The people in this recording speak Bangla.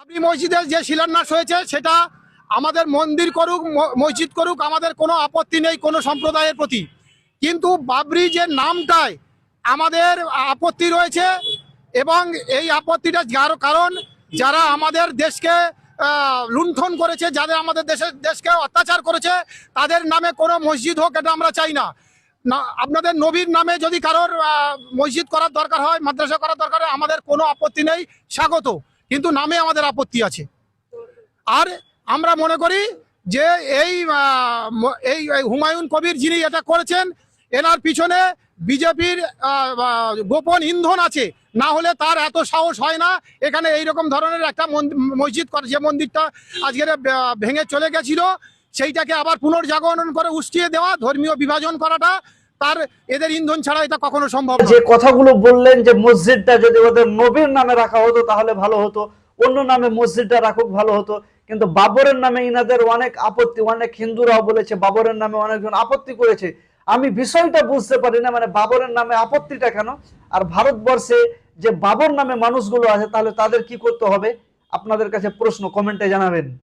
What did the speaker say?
বাবরি মসজিদের যে শিলান্যাস হয়েছে সেটা আমাদের মন্দির করুক মসজিদ করুক আমাদের কোনো আপত্তি নেই কোনো সম্প্রদায়ের প্রতি, কিন্তু বাবরি যে নামটায় আমাদের আপত্তি রয়েছে। এবং এই আপত্তিটা যার কারণ যারা আমাদের দেশকে লুণ্ঠন করেছে, যাদের আমাদের দেশকে অত্যাচার করেছে, তাদের নামে কোনো মসজিদ হোক এটা আমরা চাই না। না, আপনাদের নবীর নামে যদি কারোর মসজিদ করার দরকার হয়, মাদ্রাসা করার দরকার হয়, আমাদের কোনো আপত্তি নেই, স্বাগত, কিন্তু নামে আমাদের আপত্তি আছে। আর আমরা মনে করি যে এই হুমায়ুন কবির যিনি এটা করেছেন এনার পিছনে বিজেপির গোপন ইন্ধন আছে, না হলে তার এত সাহস হয় না এখানে এইরকম ধরনের একটা মসজিদ করে, যে মন্দিরটা আজকের ভেঙে চলে গেছিল সেইটাকে আবার পুনর্জাগরণ করে উস্কিয়ে দেওয়া, ধর্মীয় বিভাজন করাটা তার এদের ইন্ধন ছাড়া এটা কখনো সম্ভব না। যে কথাগুলো বললেন যে মসজিদটা যদি ওদের নবীর নামে রাখা হতো তাহলে ভালো হতো, অন্য নামে মসজিদটা রাখুক ভালো হতো, কিন্তু বাবরের নামে ইনাদের অনেক আপত্তি, অনেক হিন্দুরাও বলেছে বাবরের নামে অনেকজন আপত্তি করেছে। আমি বিষয়টা বুঝতে পারি না, মানে বাবরের নামে আপত্তিটা কেন? আর ভারতবর্ষে যে বাবর নামে মানুষগুলো আছে তাহলে তাদের কি করতে হবে? আপনাদের কাছে প্রশ্ন, কমেন্টে জানাবেন।